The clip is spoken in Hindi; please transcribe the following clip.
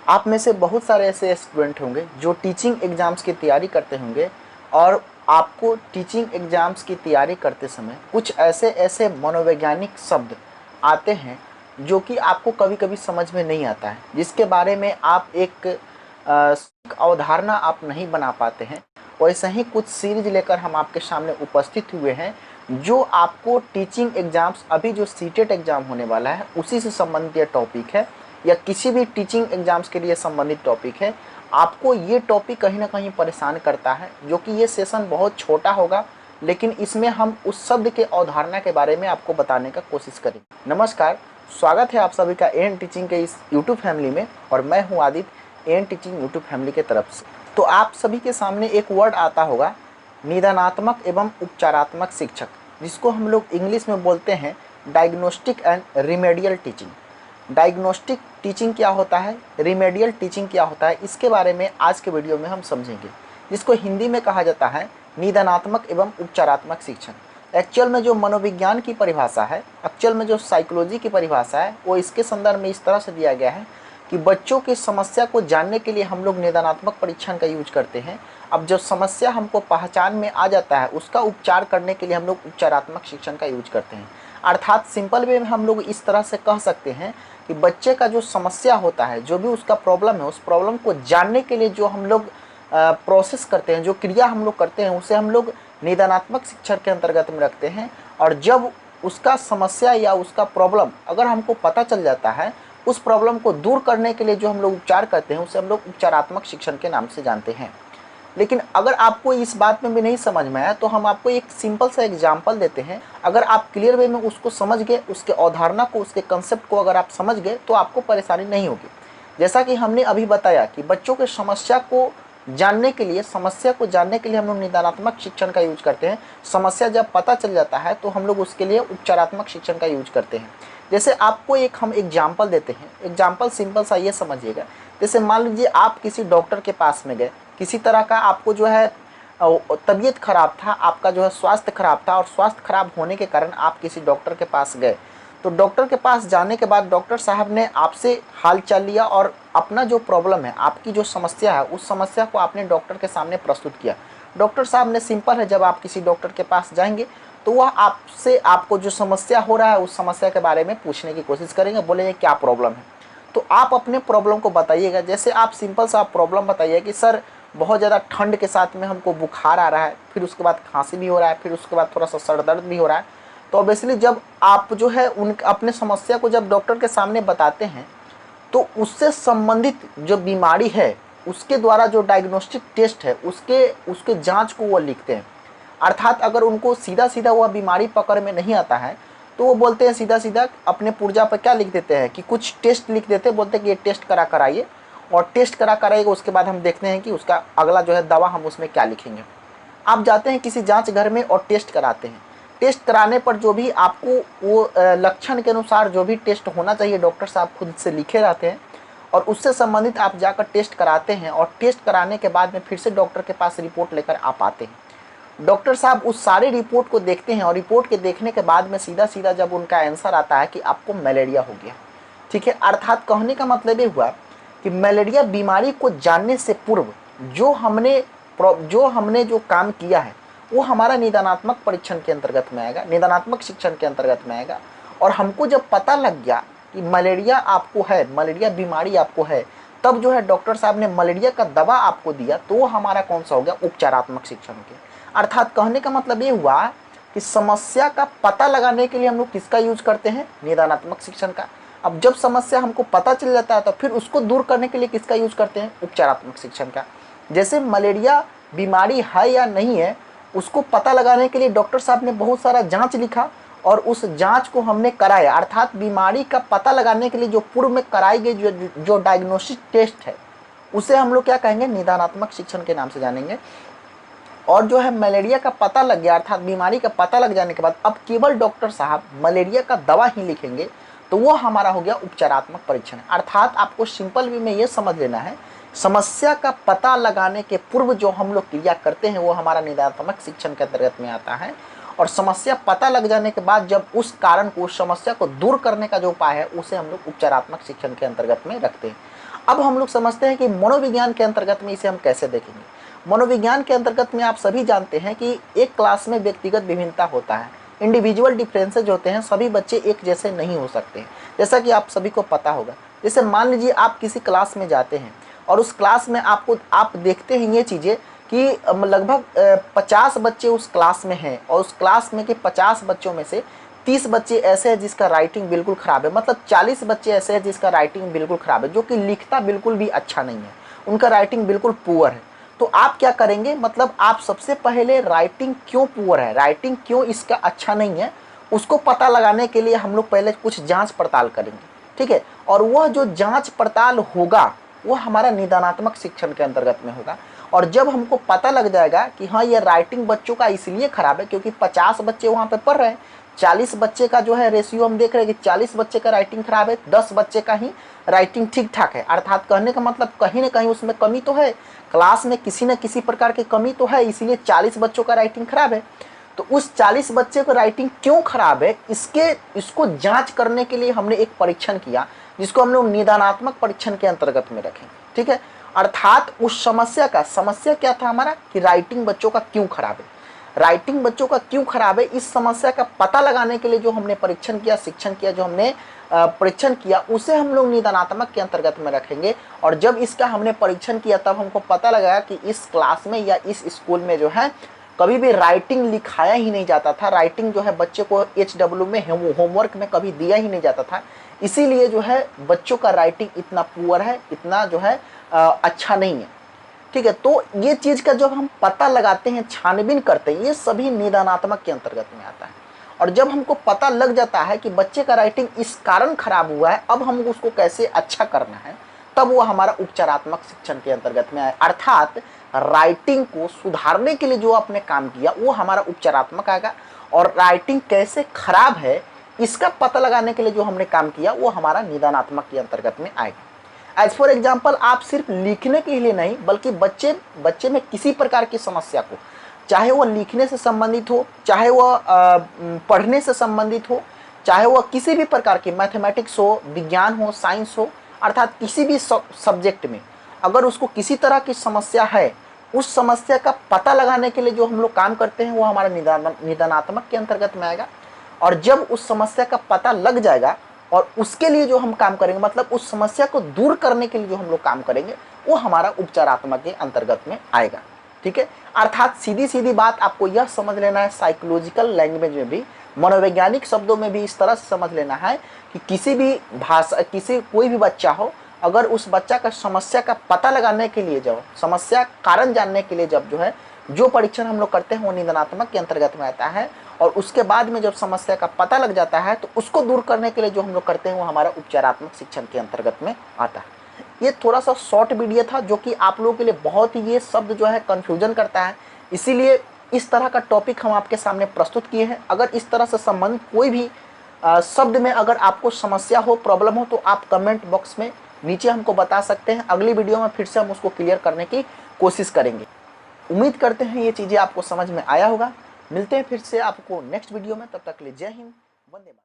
आप में से बहुत सारे ऐसे स्टूडेंट होंगे जो टीचिंग एग्ज़ाम्स की तैयारी करते होंगे और आपको टीचिंग एग्ज़ाम्स की तैयारी करते समय कुछ ऐसे ऐसे मनोवैज्ञानिक शब्द आते हैं जो कि आपको कभी कभी समझ में नहीं आता है, जिसके बारे में आप एक अवधारणा आप नहीं बना पाते हैं। वैसे ही कुछ सीरीज लेकर हम आपके सामने उपस्थित हुए हैं जो आपको टीचिंग एग्ज़ाम्स, अभी जो सीटेट एग्ज़ाम होने वाला है उसी से संबंधित टॉपिक है या किसी भी टीचिंग एग्ज़ाम्स के लिए संबंधित टॉपिक है। आपको ये टॉपिक कहीं ना कहीं परेशान करता है, जो कि ये सेशन बहुत छोटा होगा, लेकिन इसमें हम उस शब्द के अवधारणा के बारे में आपको बताने का कोशिश करेंगे। नमस्कार, स्वागत है आप सभी का एन टीचिंग के इस यूट्यूब फैमिली में और मैं हूँ Aditya, an teaching YouTube family के तरफ से। तो आप सभी के सामने एक वर्ड आता होगा, निदानात्मक एवं उपचारात्मक शिक्षक, जिसको हम लोग इंग्लिश में बोलते हैं diagnostic and remedial teaching. Diagnostic teaching क्या होता है, रिमेडियल टीचिंग क्या होता है, इसके बारे में आज के वीडियो में हम समझेंगे, जिसको हिंदी में कहा जाता है निदानात्मक एवं उपचारात्मक शिक्षण। एक्चुअल में जो मनोविज्ञान की परिभाषा है, एक्चुअल में जो साइकोलॉजी की परिभाषा है, वो इसके संदर्भ में इस तरह से दिया गया है कि बच्चों की समस्या को जानने के लिए हम लोग निदानात्मक परीक्षण का यूज करते हैं। अब जो समस्या हमको पहचान में आ जाता है उसका उपचार करने के लिए हम लोग उपचारात्मक शिक्षण का यूज करते हैं। अर्थात सिंपल वे में हम लोग इस तरह से कह सकते हैं कि बच्चे का जो समस्या होता है, जो भी उसका प्रॉब्लम है, उस प्रॉब्लम को जानने के लिए जो हम लोग प्रोसेस करते हैं, जो क्रिया हम लोग करते हैं, उसे हम लोग निदानात्मक शिक्षण के अंतर्गत में रखते हैं। और जब उसका समस्या या उसका प्रॉब्लम अगर हमको पता चल जाता है, उस प्रॉब्लम को दूर करने के लिए जो हम लोग उपचार करते हैं उसे हम लोग उपचारात्मक शिक्षण के नाम से जानते हैं। लेकिन अगर आपको इस बात में भी नहीं समझ में आया तो हम आपको एक सिंपल सा एग्जाम्पल देते हैं। अगर आप क्लियर वे में उसको समझ गए, उसके अवधारणा को, उसके कंसेप्ट को अगर आप समझ गए तो आपको परेशानी नहीं होगी। जैसा कि हमने अभी बताया कि बच्चों के समस्या को जानने के लिए हम लोग निदानात्मक शिक्षण का यूज करते हैं। समस्या जब पता चल जाता है तो हम लोग उसके लिए उपचारात्मक शिक्षण का यूज करते हैं। जैसे आपको एक हम एग्जाम्पल देते हैं, एग्जाम्पल सिंपल सा ये समझिएगा। जैसे मान लीजिए आप किसी डॉक्टर के पास में गए, किसी तरह का आपको जो है तबीयत खराब था, आपका जो है स्वास्थ्य खराब था, और स्वास्थ्य खराब होने के कारण आप किसी डॉक्टर के पास गए। तो डॉक्टर के पास जाने के बाद डॉक्टर साहब ने आपसे हाल चाल लिया और अपना जो प्रॉब्लम है, आपकी जो समस्या है, उस समस्या को आपने डॉक्टर के सामने प्रस्तुत किया। डॉक्टर साहब ने, सिंपल है, जब आप किसी डॉक्टर के पास जाएंगे तो वह आपसे आपको जो समस्या हो रहा है उस समस्या के बारे में पूछने की कोशिश करेंगे, बोलेंगे क्या प्रॉब्लम है। तो आप अपने प्रॉब्लम को बताइएगा। जैसे आप सिंपल सा प्रॉब्लम बताइए कि सर बहुत ज़्यादा ठंड के साथ में हमको बुखार आ रहा है, फिर उसके बाद खांसी भी हो रहा है, फिर उसके बाद थोड़ा सा सर दर्द भी हो रहा है। तो ऑब्वियसली जब आप जो है अपने समस्या को जब डॉक्टर के सामने बताते हैं तो उससे संबंधित जो बीमारी है उसके द्वारा जो डायग्नोस्टिक टेस्ट है उसके जांच को वो लिखते हैं। अर्थात अगर उनको सीधा सीधा वह बीमारी पकड़ में नहीं आता है तो वो बोलते हैं सीधा सीधा अपने पुर्जा पर क्या लिख देते हैं कि कुछ टेस्ट लिख देते हैं, बोलते हैं कि ये टेस्ट करा कराइए, और टेस्ट करा कराइएगा, उसके बाद हम देखते हैं कि उसका अगला जो है दवा हम उसमें क्या लिखेंगे। आप जाते हैं किसी जांच घर में और टेस्ट कराते हैं। टेस्ट कराने पर जो भी आपको वो लक्षण के अनुसार जो भी टेस्ट होना चाहिए डॉक्टर साहब खुद से लिखे रहते हैं, और उससे संबंधित आप जाकर टेस्ट कराते हैं, और टेस्ट कराने के बाद में फिर से डॉक्टर के पास रिपोर्ट लेकर आप आते हैं। डॉक्टर साहब उस सारे रिपोर्ट को देखते हैं और रिपोर्ट के देखने के बाद में सीधा सीधा जब उनका आंसर आता है कि आपको मलेरिया हो गया, ठीक है। अर्थात कहने का मतलब ये हुआ कि मलेरिया बीमारी को जानने से पूर्व जो हमने जो काम किया है वो हमारा निदानात्मक परीक्षण के अंतर्गत में आएगा, निदानात्मक शिक्षण के अंतर्गत में आएगा। और हमको जब पता लग गया कि मलेरिया आपको है, मलेरिया बीमारी आपको है, तब जो है डॉक्टर साहब ने मलेरिया का दवा आपको दिया, तो वो हमारा कौन सा हो गया, उपचारात्मक शिक्षण के। अर्थात कहने का मतलब ये हुआ कि समस्या का पता लगाने के लिए हम लोग किसका यूज करते हैं, निदानात्मक शिक्षण का। अब जब समस्या हमको पता चल जाता है तो फिर उसको दूर करने के लिए किसका यूज करते हैं, उपचारात्मक शिक्षण का। जैसे मलेरिया बीमारी है या नहीं है उसको पता लगाने के लिए डॉक्टर साहब ने बहुत सारा जांच लिखा और उस जांच को हमने कराया। अर्थात बीमारी का पता लगाने के लिए जो पूर्व में कराई गई जो डायग्नोस्टिक टेस्ट है उसे हम लोग क्या कहेंगे, निदानात्मक शिक्षण के नाम से जानेंगे। और जो है मलेरिया का पता लग गया, अर्थात बीमारी का पता लग जाने के बाद अब केवल डॉक्टर साहब मलेरिया का दवा ही लिखेंगे, तो वो हमारा हो गया उपचारात्मक परीक्षण। अर्थात आपको सिंपल वे में ये समझ लेना है, समस्या का पता लगाने के पूर्व जो हम लोग क्रिया करते हैं वो हमारा निदानात्मक शिक्षण के अंतर्गत में आता है। और समस्या पता लग जाने के बाद जब उस कारण को, उस समस्या को दूर करने का जो उपाय है उसे हम लोग उपचारात्मक शिक्षण के अंतर्गत में रखते हैं। अब हम लोग समझते हैं कि मनोविज्ञान के अंतर्गत में इसे हम कैसे देखेंगे। मनोविज्ञान के अंतर्गत में आप सभी जानते हैं कि एक क्लास में व्यक्तिगत विभिन्नता होता है, इंडिविजुअल डिफरेंसेज होते हैं, सभी बच्चे एक जैसे नहीं हो सकते हैं, जैसा कि आप सभी को पता होगा। जैसे मान लीजिए आप किसी क्लास में जाते हैं और उस क्लास में आप देखते हैं ये चीज़ें कि लगभग 50 बच्चे उस क्लास में हैं और उस क्लास में के 50 बच्चों में से 30 बच्चे ऐसे हैं जिसका राइटिंग बिल्कुल ख़राब है, मतलब 40 बच्चे ऐसे हैं जिसका राइटिंग बिल्कुल ख़राब है, जो कि लिखता बिल्कुल भी अच्छा नहीं है, उनका राइटिंग बिल्कुल पुअर है। तो आप क्या करेंगे, मतलब आप सबसे पहले राइटिंग क्यों पुअर है, राइटिंग क्यों इसका अच्छा नहीं है, उसको पता लगाने के लिए हम लोग पहले कुछ जाँच पड़ताल करेंगे, ठीक है। और वह जो जाँच पड़ताल होगा वो हमारा निदानात्मक शिक्षण के अंतर्गत में होगा। और जब हमको पता लग जाएगा कि हाँ ये राइटिंग बच्चों का इसलिए ख़राब है क्योंकि 50 बच्चे वहाँ पे पढ़ रहे हैं, 40 बच्चे का जो है रेशियो हम देख रहे हैं कि 40 बच्चे का राइटिंग ख़राब है, 10 बच्चे का ही राइटिंग ठीक ठाक है, अर्थात कहने का मतलब कहीं ना कहीं उसमें कमी तो है, क्लास में किसी न किसी प्रकार की कमी तो है, इसीलिए 40 बच्चों का राइटिंग ख़राब है। तो उस 40 बच्चे का राइटिंग क्यों ख़राब है इसको जाँच करने के लिए हमने एक परीक्षण किया, जिसको हम लोग निदानात्मक परीक्षण के अंतर्गत में रखें, ठीक है। अर्थात उस समस्या क्या था हमारा कि राइटिंग बच्चों का क्यों खराब है, राइटिंग बच्चों का क्यों खराब है, इस समस्या का पता लगाने के लिए जो हमने परीक्षण किया, शिक्षण किया, जो हमने परीक्षण किया, उसे हम लोग निदानात्मक के अंतर्गत में रखेंगे। और जब इसका हमने परीक्षण किया तब हमको पता लगा कि इस क्लास में या इस स्कूल में जो है कभी भी राइटिंग लिखाया ही नहीं जाता था, राइटिंग जो है बच्चे को HW में होमवर्क में कभी दिया ही नहीं जाता था, इसीलिए जो है बच्चों का राइटिंग इतना पुअर है, इतना जो है अच्छा नहीं है, ठीक है। तो ये चीज़ का जब हम पता लगाते हैं, छानबीन करते हैं, ये सभी निदानात्मक के अंतर्गत में आता है। और जब हमको पता लग जाता है कि बच्चे का राइटिंग इस कारण खराब हुआ है, अब हम उसको कैसे अच्छा करना है, तब वो हमारा उपचारात्मक शिक्षण के अंतर्गत में आए। अर्थात राइटिंग को सुधारने के लिए जो आपने काम किया वो हमारा उपचारात्मक आएगा, और राइटिंग कैसे खराब है इसका पता लगाने के लिए जो हमने काम किया वो हमारा निदानात्मक के अंतर्गत में आएगा। एज फॉर एग्जाम्पल, आप सिर्फ लिखने के लिए नहीं बल्कि बच्चे में किसी प्रकार की समस्या को, चाहे वह लिखने से संबंधित हो, चाहे वह पढ़ने से संबंधित हो, चाहे वह किसी भी प्रकार की मैथमेटिक्स हो, विज्ञान हो, साइंस हो, अर्थात किसी भी सब्जेक्ट में अगर उसको किसी तरह की समस्या है, उस समस्या का पता लगाने के लिए जो हम लोग काम करते हैं वो हमारा निदानात्मक के अंतर्गत में आएगा। और जब उस समस्या का पता लग जाएगा और उसके लिए जो हम काम करेंगे, मतलब उस समस्या को दूर करने के लिए जो हम लोग काम करेंगे वो हमारा उपचारात्मक के अंतर्गत में आएगा, ठीक है। अर्थात सीधी सीधी बात आपको यह समझ लेना है, साइकोलॉजिकल लैंग्वेज में भी, मनोवैज्ञानिक शब्दों में भी इस तरह से समझ लेना है कि किसी भी भाषा, कोई भी बच्चा हो, अगर उस बच्चा का समस्या का पता लगाने के लिए, जब समस्या कारण जानने के लिए जब जो है जो परीक्षण हम लोग करते हैं वो निदानात्मक के अंतर्गत में आता है, और उसके बाद में जब समस्या का पता लग जाता है तो उसको दूर करने के लिए जो हम लोग करते हैं वो हमारा उपचारात्मक शिक्षण के अंतर्गत में आता है। ये थोड़ा सा शॉर्ट वीडियो था जो कि आप लोगों के लिए बहुत ही, ये शब्द जो है कन्फ्यूजन करता है, इसीलिए इस तरह का टॉपिक हम आपके सामने प्रस्तुत किए हैं। अगर इस तरह से संबंधित कोई भी शब्द में अगर आपको समस्या हो, प्रॉब्लम हो, तो आप कमेंट बॉक्स में नीचे हमको बता सकते हैं। अगली वीडियो में फिर से हम उसको क्लियर करने की कोशिश करेंगे। उम्मीद करते हैं ये चीज़ें आपको समझ में आया होगा। मिलते हैं फिर से आपको नेक्स्ट वीडियो में, तब तक के लिए जय हिंद, वंदे मातरम।